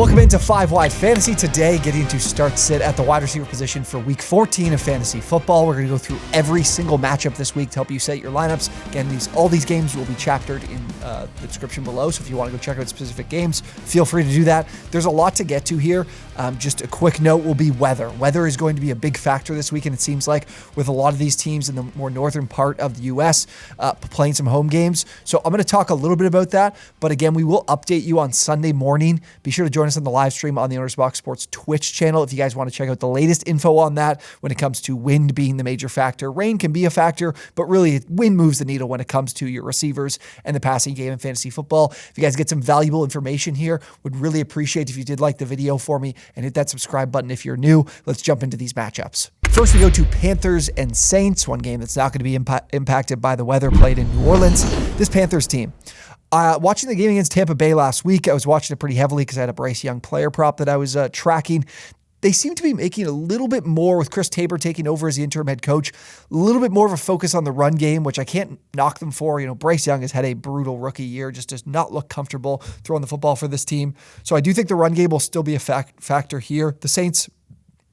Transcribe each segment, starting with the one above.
Welcome into 5 Wide Fantasy. Today, getting to start sit at the wide receiver position for week 14 of fantasy football. We're going to go through every single matchup this week to help you set your lineups. Again, all these games will be chaptered in the description below, so if you want to go check out specific games, feel free to do that. There's a lot to get to here. Just a quick note will be weather. Weather is going to be a big factor this week, and it seems like with a lot of these teams in the more northern part of the U.S. Playing some home games. So I'm going to talk a little bit about that, but again, we will update you on Sunday morning. Be sure to join us on the live stream on the OwnersBox Sports Twitch channel if you guys want to check out the latest info on that when it comes to wind being the major factor. Rain can be a factor, but really wind moves the needle when it comes to your receivers and the passing game in fantasy football. If you guys get some valuable information here, would really appreciate if you did like the video for me and hit that subscribe button if you're new. Let's jump into these matchups. First, we go to Panthers and Saints, one game that's not going to be impacted by the weather, played in New Orleans. This Panthers team, watching the game against Tampa Bay last week, I was watching it pretty heavily because I had a Bryce Young player prop that I was tracking. They seem to be making a little bit more, with Chris Tabor taking over as the interim head coach, a little bit more of a focus on the run game, which I can't knock them for. You know, Bryce Young has had a brutal rookie year, just does not look comfortable throwing the football for this team. So I do think the run game will still be a factor here. The Saints'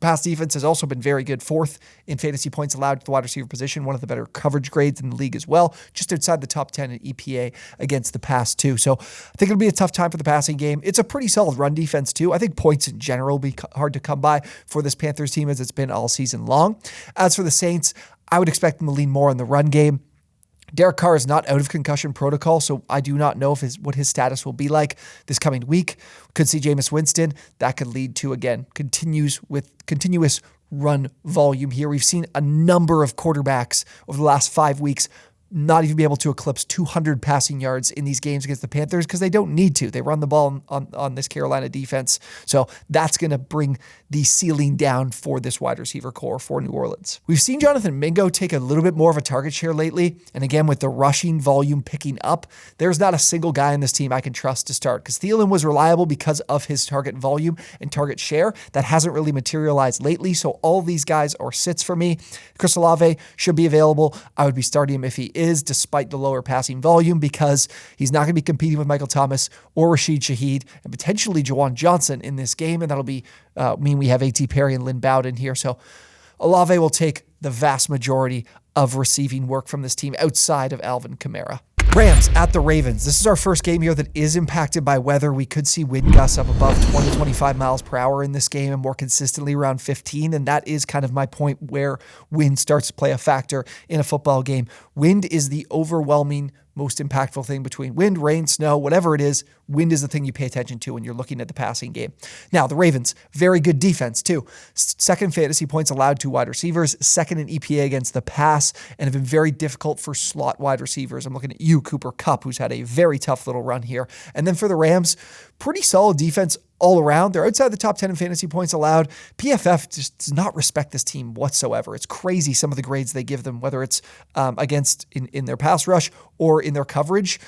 pass defense has also been very good. 4th in fantasy points allowed to the wide receiver position, one of the better coverage grades in the league as well, just outside the top 10 in EPA against the pass too. So I think it'll be a tough time for the passing game. It's a pretty solid run defense too. I think points in general will be hard to come by for this Panthers team as it's been all season long. As for the Saints, I would expect them to lean more on the run game. Derek Carr is not out of concussion protocol, so I do not know what his status will be like this coming week. Could see Jameis Winston. That could lead to, again, continuous run volume here. We've seen a number of quarterbacks over the last 5 weeks not even be able to eclipse 200 passing yards in these games against the Panthers because they don't need to. They run the ball on this Carolina defense. So that's going to bring the ceiling down for this wide receiver core for New Orleans. We've seen Jonathan Mingo take a little bit more of a target share lately. And again, with the rushing volume picking up, there's not a single guy in this team I can trust to start because Thielen was reliable because of his target volume and target share. That hasn't really materialized lately. So all these guys are sits for me. Chris Olave should be available. I would be starting him if he is, despite the lower passing volume, because he's not going to be competing with Michael Thomas or Rashid Shaheed and potentially Juwan Johnson in this game, and that'll be mean we have A.T. Perry and Lynn Bowden here. So Olave will take the vast majority of receiving work from this team outside of Alvin Kamara. Rams at the Ravens. This is our first game here that is impacted by weather. We could see wind gusts up above 20, 25 miles per hour in this game and more consistently around 15. And that is kind of my point where wind starts to play a factor in a football game. Wind is the overwhelming most impactful thing between wind, rain, snow, whatever it is. Wind is the thing you pay attention to when you're looking at the passing game. Now, the Ravens, very good defense too. 2nd fantasy points allowed to wide receivers, 2nd in EPA against the pass, and have been very difficult for slot wide receivers. I'm looking at you, Cooper Kupp, who's had a very tough little run here. And then for the Rams, pretty solid defense all around. They're outside the top 10 in fantasy points allowed. PFF just does not respect this team whatsoever. It's crazy some of the grades they give them, whether it's against in their pass rush or in their coverage.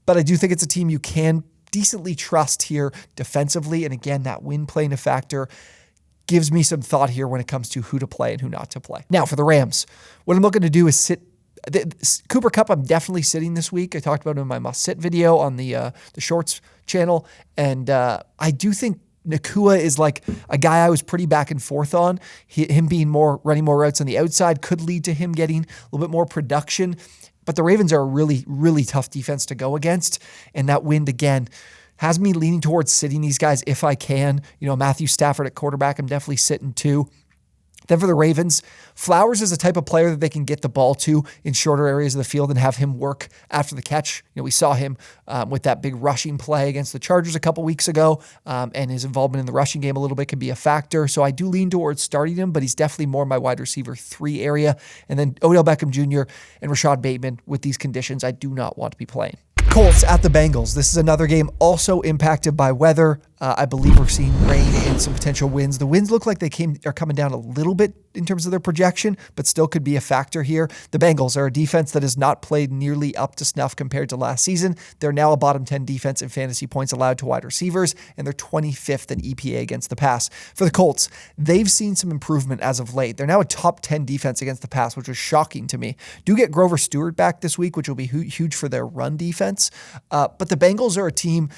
But I do think it's a team you can decently trust here defensively. And again, that win playing a factor gives me some thought here when it comes to who to play and who not to play. Now for the Rams, what I'm looking to do is sit Cooper Kupp. I'm definitely sitting this week. I talked about him in my must sit video on the Shorts channel. And I do think Nakua is like a guy I was pretty back and forth on. Him being running more routes on the outside could lead to him getting a little bit more production. But the Ravens are a really, really tough defense to go against. And that wind, again, has me leaning towards sitting these guys if I can. You know, Matthew Stafford at quarterback, I'm definitely sitting too. Then for the Ravens, Flowers is a type of player that they can get the ball to in shorter areas of the field and have him work after the catch. You know, we saw him with that big rushing play against the Chargers a couple weeks ago, and his involvement in the rushing game a little bit can be a factor. So I do lean towards starting him, but he's definitely more my wide receiver 3 area. And then Odell Beckham Jr. and Rashad Bateman, with these conditions, I do not want to be playing. Colts at the Bengals. This is another game also impacted by weather. I believe we're seeing rain and some potential winds. The winds look like they are coming down a little bit in terms of their projection, but still could be a factor here. The Bengals are a defense that has not played nearly up to snuff compared to last season. They're now a bottom 10 defense in fantasy points allowed to wide receivers, and they're 25th in EPA against the pass. For the Colts, they've seen some improvement as of late. They're now a top 10 defense against the pass, which was shocking to me. Do get Grover Stewart back this week, which will be huge for their run defense. But the Bengals are a team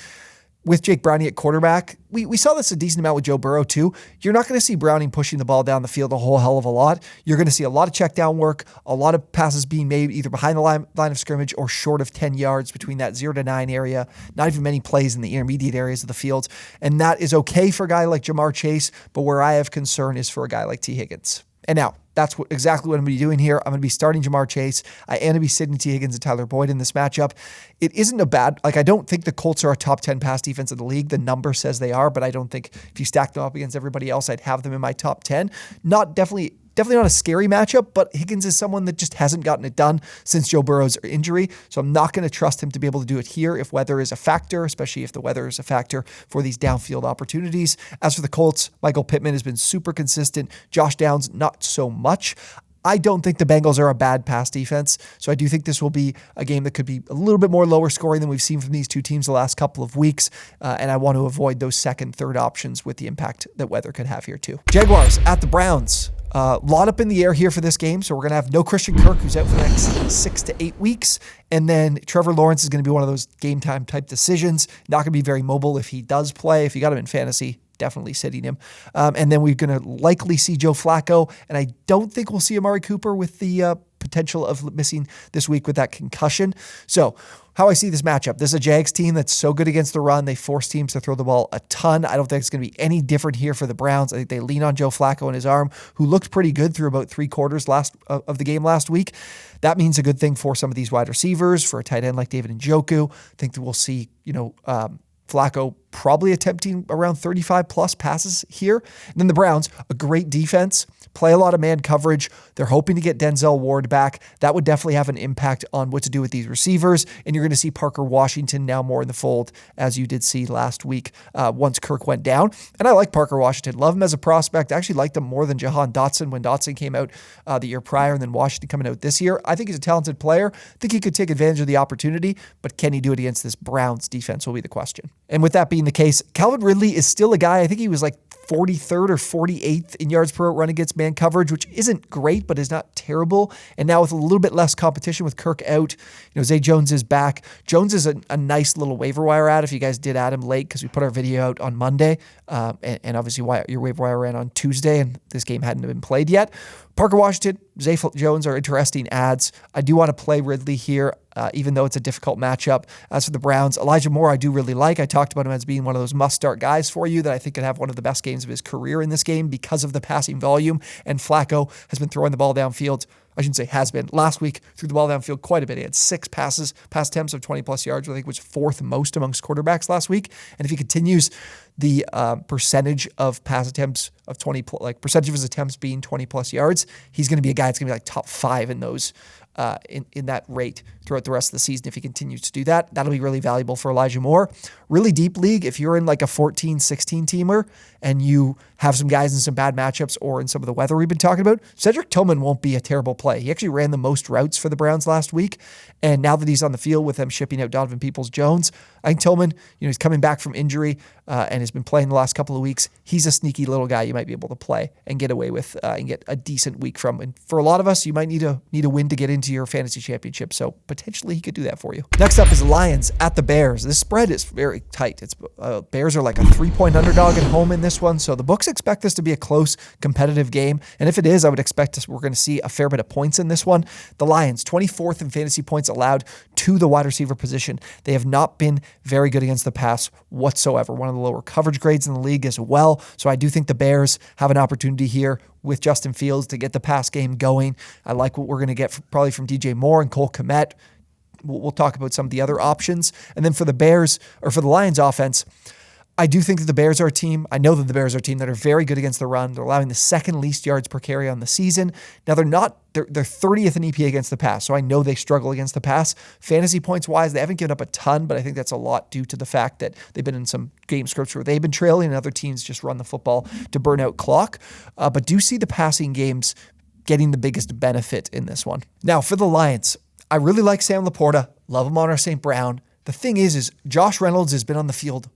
with Jake Browning at quarterback, we saw this a decent amount with Joe Burrow too. You're not going to see Browning pushing the ball down the field a whole hell of a lot. You're going to see a lot of check down work, a lot of passes being made either behind the line of scrimmage or short of 10 yards between that 0 to 9 area. Not even many plays in the intermediate areas of the field. And that is okay for a guy like Jamar Chase, but where I have concern is for a guy like T. Higgins. And now, that's exactly what I'm going to be doing here. I'm going to be starting Jamar Chase. I am going to be sitting T. Higgins and Tyler Boyd in this matchup. It isn't a bad, I don't think the Colts are a top 10 pass defense in the league. The number says they are, but I don't think if you stack them up against everybody else, I'd have them in my top 10. Definitely not a scary matchup, but Higgins is someone that just hasn't gotten it done since Joe Burrow's injury. So I'm not going to trust him to be able to do it here if weather is a factor, especially if the weather is a factor for these downfield opportunities. As for the Colts, Michael Pittman has been super consistent. Josh Downs, not so much. I don't think the Bengals are a bad pass defense, so I do think this will be a game that could be a little bit more lower scoring than we've seen from these two teams the last couple of weeks, and I want to avoid those second, third options with the impact that weather could have here too. Jaguars at the Browns. Lot up in the air here for this game, so we're going to have no Christian Kirk, who's out for the next 6 to 8 weeks, and then Trevor Lawrence is going to be one of those game time type decisions. Not going to be very mobile if he does play. If you got him in fantasy, definitely sitting him. And then we're going to likely see Joe Flacco, and I don't think we'll see Amari Cooper with the potential of missing this week with that concussion. So how I see this matchup, this is a Jags team that's so good against the run. They force teams to throw the ball a ton. I don't think it's going to be any different here for the Browns. I think they lean on Joe Flacco and his arm, who looked pretty good through about 3/4 of the game last week. That means a good thing for some of these wide receivers, for a tight end like David Njoku. I think that we'll see, Flacco probably attempting around 35 plus passes here. And then the Browns, a great defense, play a lot of man coverage. They're hoping to get Denzel Ward back. That would definitely have an impact on what to do with these receivers. And you're going to see Parker Washington now more in the fold, as you did see last week once Kirk went down. And I like Parker Washington. Love him as a prospect. I actually liked him more than Jahan Dotson when Dotson came out the year prior and then Washington coming out this year. I think he's a talented player. I think he could take advantage of the opportunity, but can he do it against this Browns defense will be the question. And with that being the case, Calvin Ridley is still a guy, I think he was like 43rd or 48th in yards per run against man coverage, which isn't great, but is not terrible. And now with a little bit less competition with Kirk out, Zay Jones is back. Jones is a nice little waiver wire add if you guys did add him late, because we put our video out on Monday, and obviously your waiver wire ran on Tuesday, and this game hadn't been played yet. Parker Washington, Zay Jones are interesting ads. I do want to play Ridley here, even though it's a difficult matchup. As for the Browns, Elijah Moore I do really like. I talked about him as being one of those must-start guys for you that I think could have one of the best games of his career in this game because of the passing volume, and Flacco has been throwing the ball downfield. I shouldn't say has been. Last week, threw the ball downfield quite a bit. He had 6 pass attempts of 20-plus yards, which I think was 4th most amongst quarterbacks last week. And if he continues the percentage of pass attempts of percentage of his attempts being 20-plus yards, he's going to be a guy that's going to be like top 5 in those in that rate throughout the rest of the season. If he continues to do that, that'll be really valuable for Elijah Moore. Really deep league, if you're in like a 14-16 teamer and you have some guys in some bad matchups or in some of the weather we've been talking about, Cedric Tillman won't be a terrible play. He actually ran the most routes for the Browns last week, and now that he's on the field with them shipping out Donovan Peoples-Jones, I think Tillman, he's coming back from injury and has been playing the last couple of weeks. He's a sneaky little guy you might be able to play and get away with and get a decent week from. And for a lot of us, you might need a win to get into your fantasy championship. So potentially he could do that for you. Next up is Lions at the Bears. This spread is very tight. It's Bears are like a 3-point underdog at home in this one. So the books expect this to be a close, competitive game. And if it is, I would expect we're going to see a fair bit of points in this one. The Lions, 24th in fantasy points allowed to the wide receiver position. They have not been very good against the pass whatsoever. One of the lower coverage grades in the league as well. So I do think the Bears have an opportunity here with Justin Fields to get the pass game going. I like what we're going to get probably from DJ Moore and Cole Kmet. We'll talk about some of the other options. And then for the Bears, or for the Lions offense, I do think that the Bears are a team. I know that the Bears are a team that are very good against the run. They're allowing the second least yards per carry on the season. Now they're 30th in EPA against the pass, so I know they struggle against the pass. Fantasy points wise, they haven't given up a ton, but I think that's a lot due to the fact that they've been in some game scripts where they've been trailing and other teams just run the football to burn out clock. But do see the passing games getting the biggest benefit in this one. Now for the Lions, I really like Sam Laporta. Love him on our St. Brown. The thing is Josh Reynolds has been on the field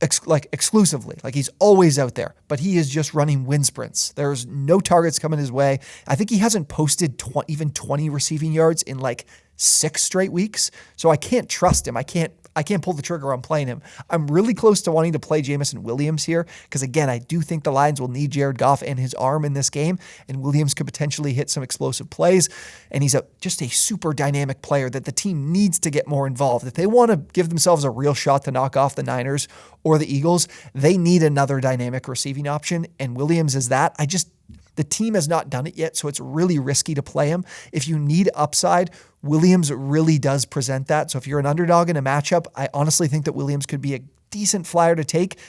exclusively. Like he's always out there, but he is just running wind sprints. There's no targets coming his way. I think he hasn't posted even 20 receiving yards in like 6 straight weeks. So I can't trust him. I can't I can't pull the trigger on playing him. I'm really close to wanting to play Jameson Williams here because, again, I do think the Lions will need Jared Goff and his arm in this game, and Williams could potentially hit some explosive plays, and he's just a super dynamic player that the team needs to get more involved. If they want to give themselves a real shot to knock off the Niners or the Eagles, they need another dynamic receiving option, and Williams is that. The team has not done it yet, so it's really risky to play him. If you need upside, Williams really does present that. So if you're an underdog in a matchup, I honestly think that Williams could be a decent flyer to take,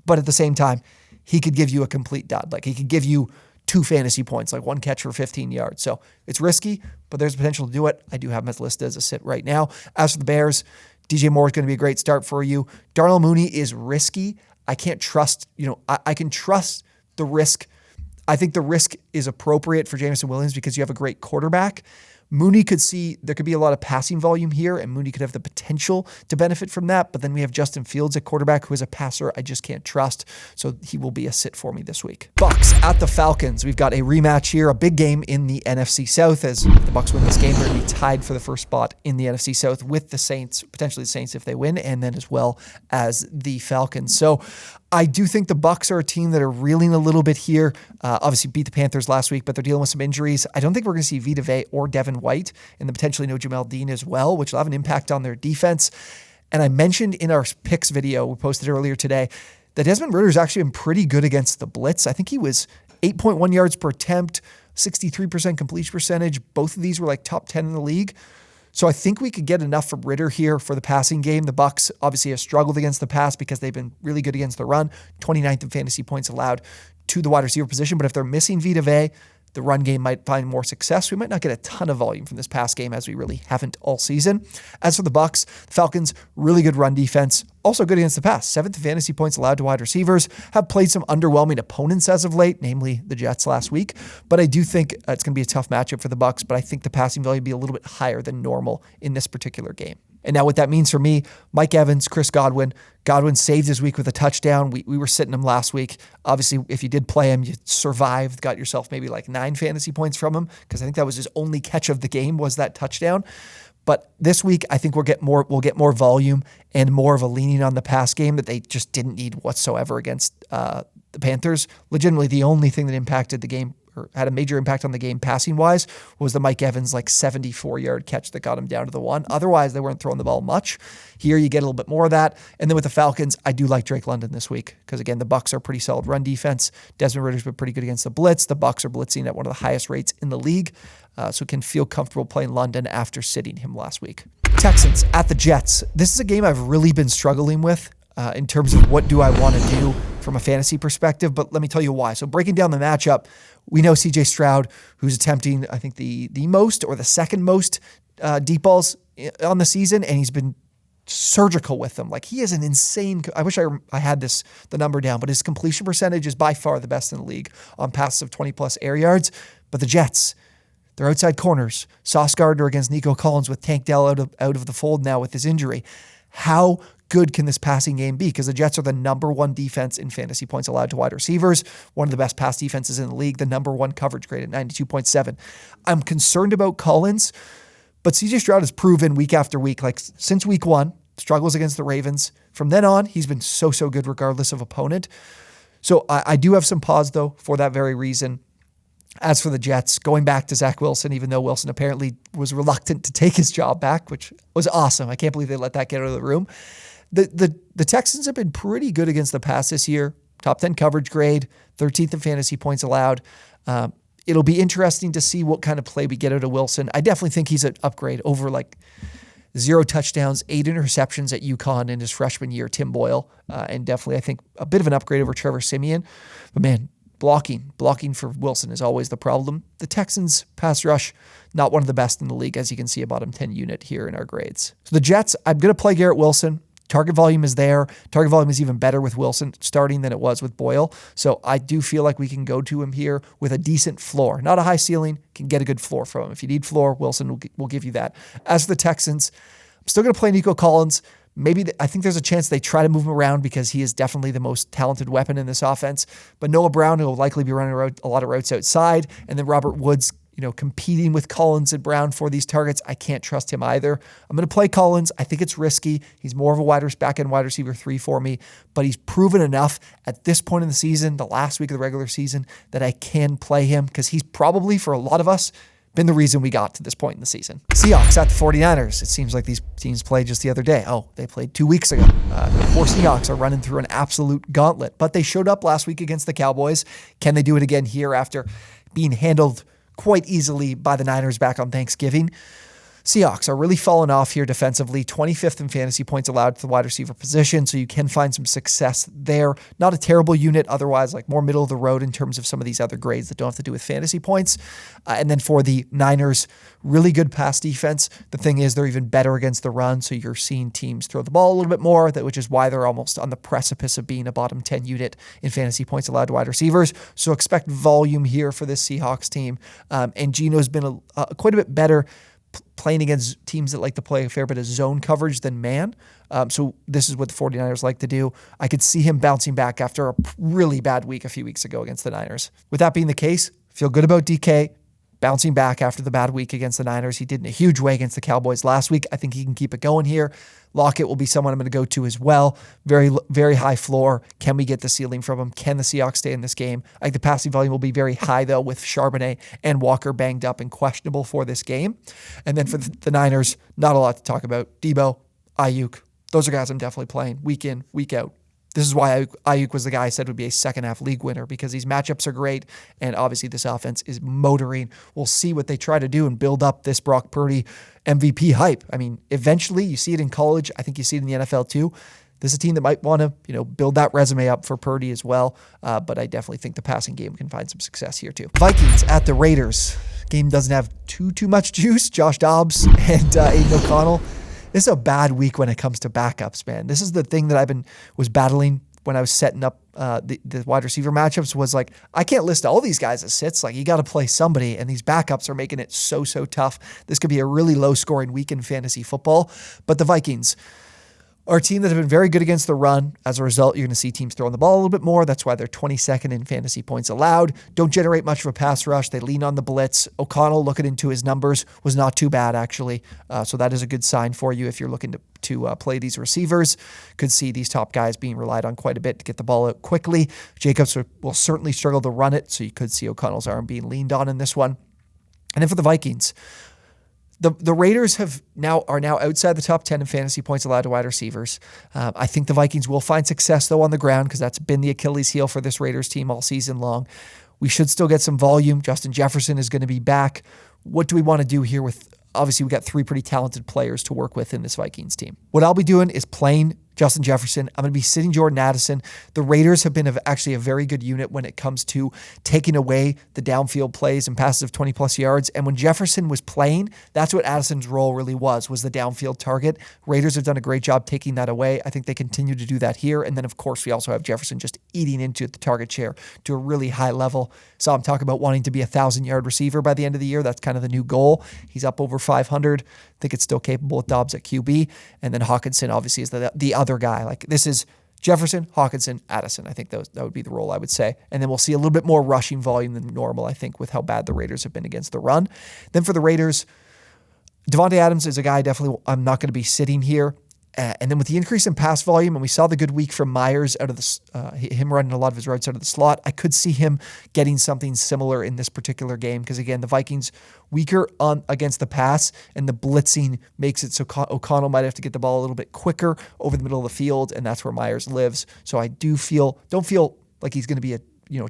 but at the same time, he could give you a complete dud. Like he could give you 2 fantasy points, like 1 catch for 15 yards. So it's risky, but there's potential to do it. I do have him listed as a sit right now. As for the Bears, DJ Moore is going to be a great start for you. Darnell Mooney is risky. I can't trust, I can trust the risk. I think the risk is appropriate for Jameson Williams because you have a great quarterback. Mooney there could be a lot of passing volume here, and Mooney could have the potential to benefit from that. But then we have Justin Fields at quarterback, who is a passer I just can't trust. So he will be a sit for me this week. Bucs at the Falcons. We've got a rematch here, a big game in the NFC South. As if the Bucs win this game, they're going to be tied for the first spot in the NFC South with the Saints, potentially the Saints if they win, and then as well as the Falcons. So I do think the Bucs are a team that are reeling a little bit here. Obviously beat the Panthers last week, but they're dealing with some injuries. I don't think we're going to see Vita Vea or Devin White, and then potentially no Jamel Dean as well, which will have an impact on their defense. And I mentioned in our picks video we posted earlier today that Desmond Ridder's actually been pretty good against the blitz. I think he was 8.1 yards per attempt, 63% completion percentage. Both of these were like top 10 in the league. So I think we could get enough from Ridder here for the passing game. The Bucs obviously have struggled against the pass because they've been really good against the run. 29th in fantasy points allowed to the wide receiver position. But if they're missing Vita Vea, the run game might find more success. We might not get a ton of volume from this pass game as we really haven't all season. As for the Bucs, the Falcons, really good run defense, also good against the pass. 7th in fantasy points allowed to wide receivers, have played some underwhelming opponents as of late, namely the Jets last week. But I do think it's going to be a tough matchup for the Bucs, but I think the passing value will be a little bit higher than normal in this particular game. And now what that means for me, Mike Evans, Chris Godwin. Godwin saved his week with a touchdown. We were sitting him last week. Obviously, if you did play him, you survived, got yourself maybe like 9 fantasy points from him because I think that was his only catch of the game was that touchdown. But this week, I think we'll get more volume and more of a leaning on the pass game that they just didn't need whatsoever against the Panthers. Legitimately, the only thing that impacted the game or had a major impact on the game passing-wise was the Mike Evans 74-yard catch that got him down to the 1. Otherwise, they weren't throwing the ball much. Here, you get a little bit more of that. And then with the Falcons, I do like Drake London this week because, again, the Bucs are pretty solid run defense. Desmond Ridder's been pretty good against the blitz. The Bucs are blitzing at one of the highest rates in the league, so can feel comfortable playing London after sitting him last week. Texans at the Jets. This is a game I've really been struggling with in terms of what do I want to do from a fantasy perspective, but let me tell you why. So breaking down the matchup, we know CJ Stroud, who's attempting, I think, the most or the second most deep balls on the season, and he's been surgical with them. He is an insane, I wish I had the number down, but his completion percentage is by far the best in the league on passes of 20-plus air yards. But the Jets, they're outside corners. Sauce Gardner against Nico Collins with Tank Dell out of the fold now with his injury. How good can this passing game be? Because the Jets are the number 1 defense in fantasy points allowed to wide receivers, one of the best pass defenses in the league, the number 1 coverage grade at 92.7. I'm concerned about Collins, but CJ Stroud has proven week after week, since week 1, struggles against the Ravens. From then on, he's been so good regardless of opponent. So I do have some pause, though, for that very reason. As for the Jets, going back to Zach Wilson, even though Wilson apparently was reluctant to take his job back, which was awesome. I can't believe they let that get out of the room. The Texans have been pretty good against the pass this year. Top 10 coverage grade, 13th in fantasy points allowed. It'll be interesting to see what kind of play we get out of Wilson. I definitely think he's an upgrade over 0 touchdowns, 8 interceptions at UConn in his freshman year, Tim Boyle. And definitely, I think, a bit of an upgrade over Trevor Siemian. But man, blocking for Wilson is always the problem. The Texans pass rush, not one of the best in the league, as you can see, a bottom 10 unit here in our grades. So the Jets, I'm going to play Garrett Wilson. Target volume is there. Target volume is even better with Wilson starting than it was with Boyle. So I do feel like we can go to him here with a decent floor. Not a high ceiling, can get a good floor from him. If you need floor, Wilson will give you that. As for the Texans, I'm still going to play Nico Collins. I think there's a chance they try to move him around because he is definitely the most talented weapon in this offense. But Noah Brown will likely be running a lot of routes outside. And then Robert Woods, competing with Collins and Brown for these targets. I can't trust him either. I'm going to play Collins. I think it's risky. He's more of a back-end wide receiver 3 for me, but he's proven enough at this point in the season, the last week of the regular season, that I can play him because he's probably, for a lot of us, been the reason we got to this point in the season. Seahawks at the 49ers. It seems like these teams played just the other day. Oh, they played 2 weeks ago. The poor Seahawks are running through an absolute gauntlet, but they showed up last week against the Cowboys. Can they do it again here after being handled quite easily by the Niners back on Thanksgiving? Seahawks are really falling off here defensively, 25th in fantasy points allowed to the wide receiver position, so you can find some success there. Not a terrible unit otherwise, like more middle of the road in terms of some of these other grades that don't have to do with fantasy points. And then for the Niners, really good pass defense. The thing is, they're even better against the run, so you're seeing teams throw the ball a little bit more, which is why they're almost on the precipice of being a bottom 10 unit in fantasy points allowed to wide receivers. So expect volume here for this Seahawks team. And Geno's been quite a bit better playing against teams that like to play a fair bit of zone coverage than man. So this is what the 49ers like to do. I could see him bouncing back after a really bad week a few weeks ago against the Niners. With that being the case, feel good about DK bouncing back after the bad week against the Niners. He did in a huge way against the Cowboys last week. I think he can keep it going here. Lockett will be someone I'm going to go to as well. Very, very high floor. Can we get the ceiling from him? Can the Seahawks stay in this game? I think the passing volume will be very high, though, with Charbonnet and Walker banged up and questionable for this game. And then for the Niners, not a lot to talk about. Debo, Ayuk, those are guys I'm definitely playing week in, week out. This is why Ayuk was the guy I said would be a second-half league winner, because these matchups are great, and obviously this offense is motoring. We'll see what they try to do and build up this Brock Purdy MVP hype. I mean, eventually, you see it in college. I think you see it in the NFL too. This is a team that might want to, build that resume up for Purdy as well, but I definitely think the passing game can find some success here too. Vikings at the Raiders. Game doesn't have too much juice. Josh Dobbs and Aiden O'Connell. This is a bad week when it comes to backups, man. This is the thing that was battling when I was setting up the wide receiver matchups, was like, I can't list all these guys as sits. Like, you got to play somebody, and these backups are making it so tough. This could be a really low-scoring week in fantasy football. But the Vikings are a team that have been very good against the run. As a result, you're going to see teams throwing the ball a little bit more. That's why they're 22nd in fantasy points allowed. Don't generate much of a pass rush. They lean on the blitz. O'Connell, looking into his numbers, was not too bad, actually. So that is a good sign for you if you're looking to play these receivers. Could see these top guys being relied on quite a bit to get the ball out quickly. Jacobs will certainly struggle to run it, so you could see O'Connell's arm being leaned on in this one. And then for the Vikings, The Raiders are now outside the top 10 in fantasy points allowed to wide receivers. I think the Vikings will find success, though, on the ground, because that's been the Achilles heel for this Raiders team all season long. We should still get some volume. Justin Jefferson is going to be back. What do we want to do here with, obviously, we got 3 pretty talented players to work with in this Vikings team. What I'll be doing is playing Justin Jefferson. I'm going to be sitting Jordan Addison. The Raiders have been actually a very good unit when it comes to taking away the downfield plays and passes of 20-plus yards. And when Jefferson was playing, that's what Addison's role really was the downfield target. Raiders have done a great job taking that away. I think they continue to do that here. And then, of course, we also have Jefferson just eating into the target share to a really high level. So I'm talking about wanting to be a 1,000-yard receiver by the end of the year. That's kind of the new goal. He's up over 500. I think it's still capable with Dobbs at QB. And then Hawkinson, obviously, is the other guy. Like, this is Jefferson, Hawkinson, Addison. I think that would be the role, I would say. And then we'll see a little bit more rushing volume than normal, I think, with how bad the Raiders have been against the run. Then for the Raiders, Devontae Adams is a guy I'm not going to be sitting here. And then with the increase in pass volume, and we saw the good week from Myers out of him running a lot of his routes out of the slot, I could see him getting something similar in this particular game, because, again, the Vikings weaker against the pass, and the blitzing makes it so O'Connell might have to get the ball a little bit quicker over the middle of the field, and that's where Myers lives. So I don't feel like he's going to be a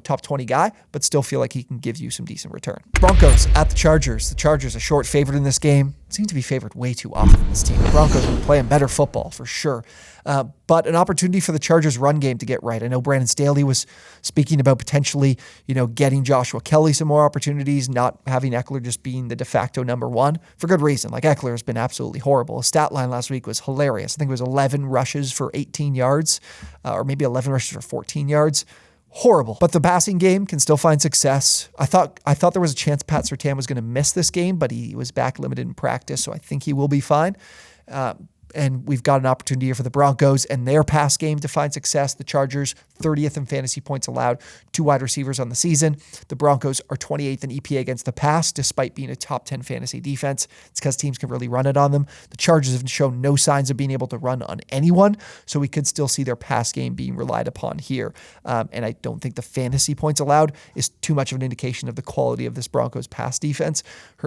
top 20 guy, but still feel like he can give you some decent return. Broncos at the Chargers. The Chargers a short favorite in this game. Seem to be favored way too often in this team. The Broncos are playing better football for sure. But an opportunity for the Chargers run game to get right. I know Brandon Staley was speaking about potentially, getting Joshua Kelly some more opportunities, not having Eckler just being the de facto number one for good reason. Like, Eckler has been absolutely horrible. His stat line last week was hilarious. I think it was 11 rushes for 18 yards, or maybe 11 rushes for 14 yards. Horrible. But the passing game can still find success. I thought there was a chance Pat Surtain was going to miss this game, but he was back limited in practice, so I think he will be fine. And we've got an opportunity here for the Broncos and their pass game to find success. The Chargers, 30th in fantasy points allowed to wide receivers on the season. The Broncos are 28th in EPA against the pass, despite being a top 10 fantasy defense. It's because teams can really run it on them. The Chargers have shown no signs of being able to run on anyone, so we could still see their pass game being relied upon here. And I don't think the fantasy points allowed is too much of an indication of the quality of this Broncos pass defense.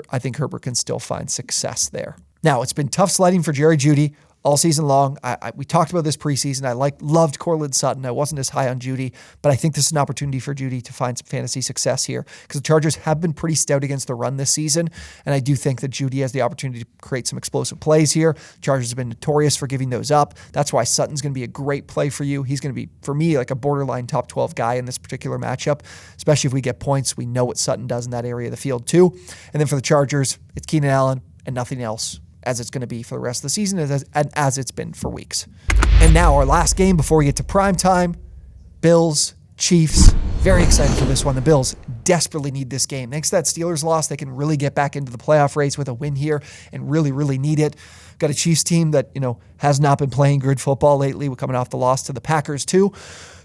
I think Herbert can still find success there. Now, it's been tough sledding for Jerry Jeudy all season long. We talked about this preseason. I loved Courtland Sutton. I wasn't as high on Jeudy, but I think this is an opportunity for Jeudy to find some fantasy success here because the Chargers have been pretty stout against the run this season, and I do think that Jeudy has the opportunity to create some explosive plays here. Chargers have been notorious for giving those up. That's why Sutton's going to be a great play for you. He's going to be, for me, like a borderline top 12 guy in this particular matchup, especially if we get points. We know what Sutton does in that area of the field too. And then for the Chargers, it's Keenan Allen and nothing else, as it's going to be for the rest of the season, as it's been for weeks. And now our last game before we get to prime time, Bills, Chiefs. Very excited for this one. The Bills desperately need this game. Thanks to that Steelers loss, they can really get back into the playoff race with a win here and really, really need it. Got a Chiefs team that, has not been playing good football lately. We're coming off the loss to the Packers too.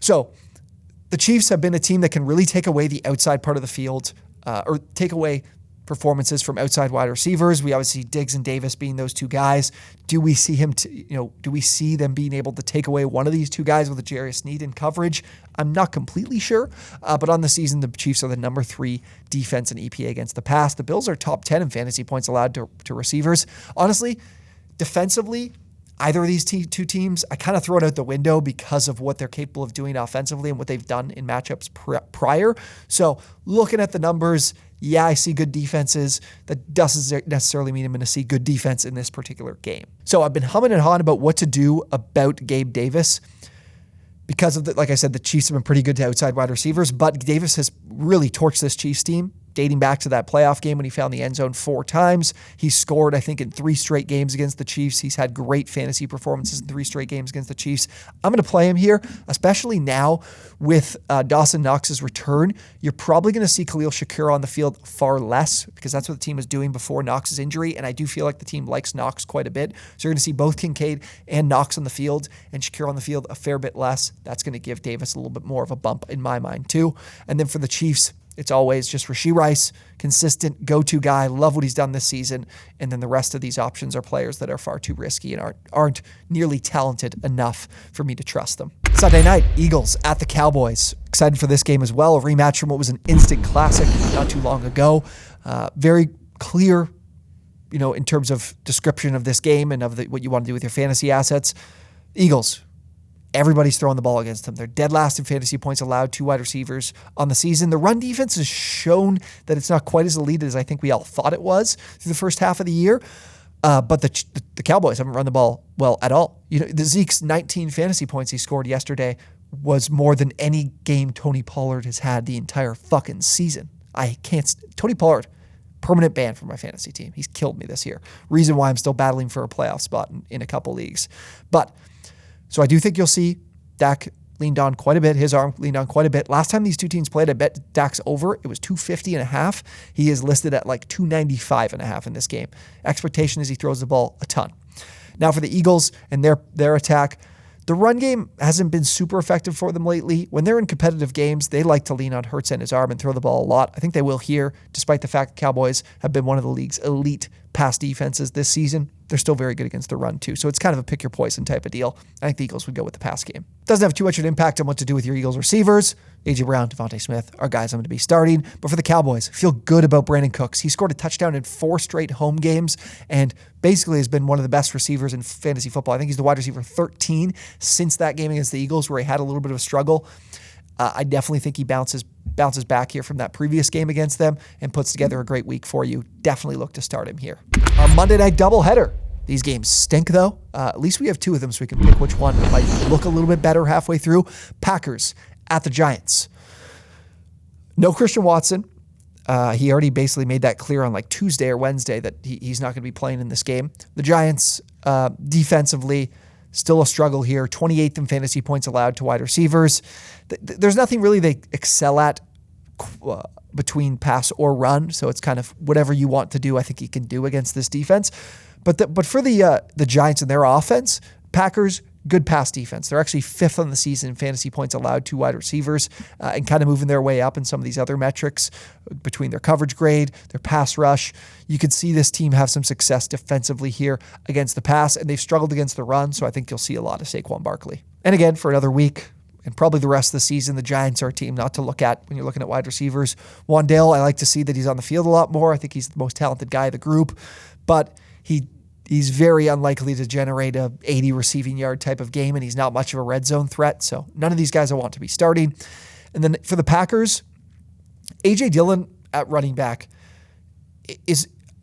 So the Chiefs have been a team that can really take away the outside part of the field or take away performances from outside wide receivers. We obviously see Diggs and Davis being those two guys. Do we see do we see them being able to take away one of these two guys with a Jarius Sneed in coverage? I'm not completely sure, but on the season, the Chiefs are the number 3 defense in EPA against the pass. The Bills are top 10 in fantasy points allowed to receivers. Honestly, defensively, either of these two teams, I kind of throw it out the window because of what they're capable of doing offensively and what they've done in matchups prior. So looking at the numbers, yeah, I see good defenses. That doesn't necessarily mean I'm going to see good defense in this particular game. So I've been humming and hawing about what to do about Gabe Davis because of like I said, the Chiefs have been pretty good to outside wide receivers, but Davis has really torched this Chiefs team dating back to that playoff game when he found the end zone 4 times. He's scored, I think, in 3 straight games against the Chiefs. He's had great fantasy performances in 3 straight games against the Chiefs. I'm going to play him here, especially now with Dawson Knox's return. You're probably going to see Khalil Shakir on the field far less because that's what the team was doing before Knox's injury, and I do feel like the team likes Knox quite a bit. So you're going to see both Kincaid and Knox on the field and Shakir on the field a fair bit less. That's going to give Davis a little bit more of a bump in my mind too. And then for the Chiefs, it's always just Rashee Rice, consistent go-to guy. Love what he's done this season. And then the rest of these options are players that are far too risky and aren't nearly talented enough for me to trust them. Sunday night, Eagles at the Cowboys. Excited for this game as well. A rematch from what was an instant classic not too long ago. Very clear, in terms of description of this game and of what you want to do with your fantasy assets. Eagles. Everybody's throwing the ball against them. They're dead last in fantasy points allowed, 2 wide receivers on the season. The run defense has shown that it's not quite as elite as I think we all thought it was through the first half of the year. But the Cowboys haven't run the ball well at all. The Zeke's 19 fantasy points he scored yesterday was more than any game Tony Pollard has had the entire fucking season. Tony Pollard, permanent ban for my fantasy team. He's killed me this year. Reason why I'm still battling for a playoff spot in a couple leagues. So I do think you'll see Dak leaned on quite a bit. His arm leaned on quite a bit. Last time these two teams played, I bet Dak's over. It was 250.5. He is listed at like 295.5 in this game. Expectation is he throws the ball a ton. Now for the Eagles and their attack, the run game hasn't been super effective for them lately. When they're in competitive games, they like to lean on Hurts and his arm and throw the ball a lot. I think they will here, despite the fact the Cowboys have been one of the league's elite pass defenses this season. They're still very good against the run too. So it's kind of a pick your poison type of deal. I think the Eagles would go with the pass game. Doesn't have too much of an impact on what to do with your Eagles receivers. A.J. Brown, Devontae Smith are guys I'm going to be starting. But for the Cowboys, feel good about Brandon Cooks. He scored a touchdown in 4 straight home games and basically has been one of the best receivers in fantasy football. I think he's the wide receiver 13 since that game against the Eagles where he had a little bit of a struggle. I definitely think he bounces back here from that previous game against them and puts together a great week for you. Definitely look to start him here. Our Monday night doubleheader. These games stink, though. At least we have 2 of them, so we can pick which one might look a little bit better halfway through. Packers at the Giants. No Christian Watson. He already basically made that clear on like Tuesday or Wednesday that he's not going to be playing in this game. The Giants, defensively, still a struggle here. 28th in fantasy points allowed to wide receivers. There's nothing really they excel at between pass or run, so it's kind of whatever you want to do, I think he can do against this defense. But for the Giants and their offense, Packers, good pass defense. They're actually 5th on the season in fantasy points allowed to wide receivers, and kind of moving their way up in some of these other metrics between their coverage grade, their pass rush. You could see this team have some success defensively here against the pass, and they've struggled against the run, so I think you'll see a lot of Saquon Barkley. And again, for another week, and probably the rest of the season, the Giants are a team not to look at when you're looking at wide receivers. Wan'Dale, I like to see that he's on the field a lot more. I think he's the most talented guy of the group, but he's very unlikely to generate a 80 receiving yard type of game, and he's not much of a red zone threat. So none of these guys I want to be starting. And then for the Packers, A.J. Dillon at running back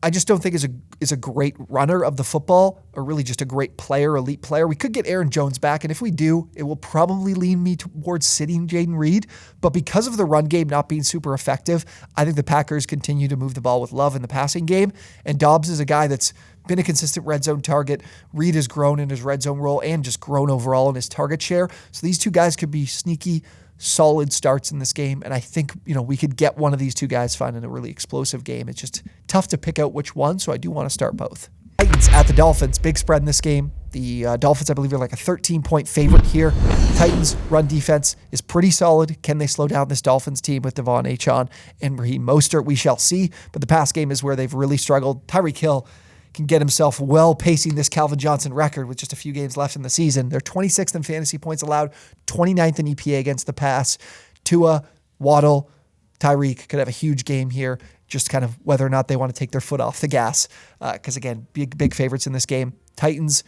I just don't think is a great runner of the football, or really just a great player, elite player. We could get Aaron Jones back, and if we do, it will probably lean me towards sitting Jaden Reed. But because of the run game not being super effective, I think the Packers continue to move the ball with love in the passing game. And Dobbs is a guy that's been a consistent red zone target. Reed has grown in his red zone role and just grown overall in his target share. So these two guys could be sneaky, solid starts in this game. And I think, we could get one of these two guys finding a really explosive game. It's just tough to pick out which one, so I do want to start both. Titans at the Dolphins, big spread in this game. The Dolphins, I believe, are like a 13-point favorite here. Titans' run defense is pretty solid. Can they slow down this Dolphins team with Devon Achane and Raheem Mostert? We shall see. But the pass game is where they've really struggled. Tyreek Hill can get himself well pacing this Calvin Johnson record with just a few games left in the season. They're 26th in fantasy points allowed, 29th in EPA against the pass. Tua, Waddle, Tyreek could have a huge game here, just kind of whether or not they want to take their foot off the gas. Because again, big favorites in this game. Titans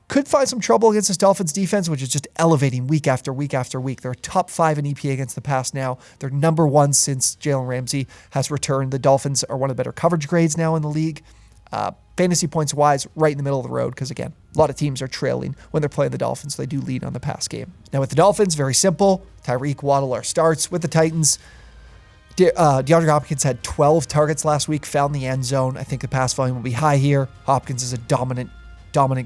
could find some trouble against this Dolphins defense, which is just elevating week after week after week. They're top 5 in EPA against the pass now. They're number 1 since Jalen Ramsey has returned. The Dolphins are one of the better coverage grades now in the league. Fantasy points wise, right in the middle of the road, because again, a lot of teams are trailing when they're playing the Dolphins, so they do lead on the pass game. Now with the Dolphins, very simple. Tyreek, Waddle are starts. With the Titans, DeAndre Hopkins had 12 targets last week, found the end zone. I think the pass volume will be high here. Hopkins is a dominant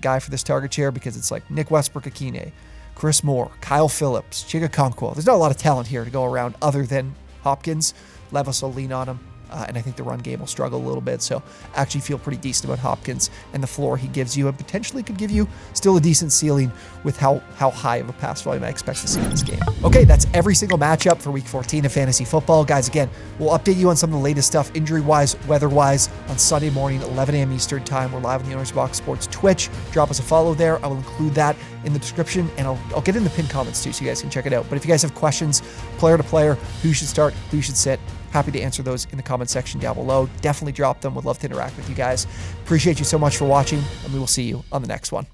guy for this target share because it's like Nick Westbrook-Akine, Chris Moore, Kyle Phillips, Chiga Okonkwo. There's not a lot of talent here to go around other than Hopkins. Levis will lean on him. And I think the run game will struggle a little bit. So I actually feel pretty decent about Hopkins and the floor he gives you, and potentially could give you still a decent ceiling with how high of a pass volume I expect to see in this game. Okay, that's every single matchup for Week 14 of fantasy football. Guys, again, we'll update you on some of the latest stuff, injury-wise, weather-wise, on Sunday morning, 11 a.m. Eastern time. We're live on the OwnersBox Sports Twitch. Drop us a follow there. I will include that in the description, and I'll get in the pinned comments too, so you guys can check it out. But if you guys have questions, player to player, who should start, who should sit, happy to answer those in the comment section down below. Definitely drop them. Would love to interact with you guys. Appreciate you so much for watching, and we will see you on the next one.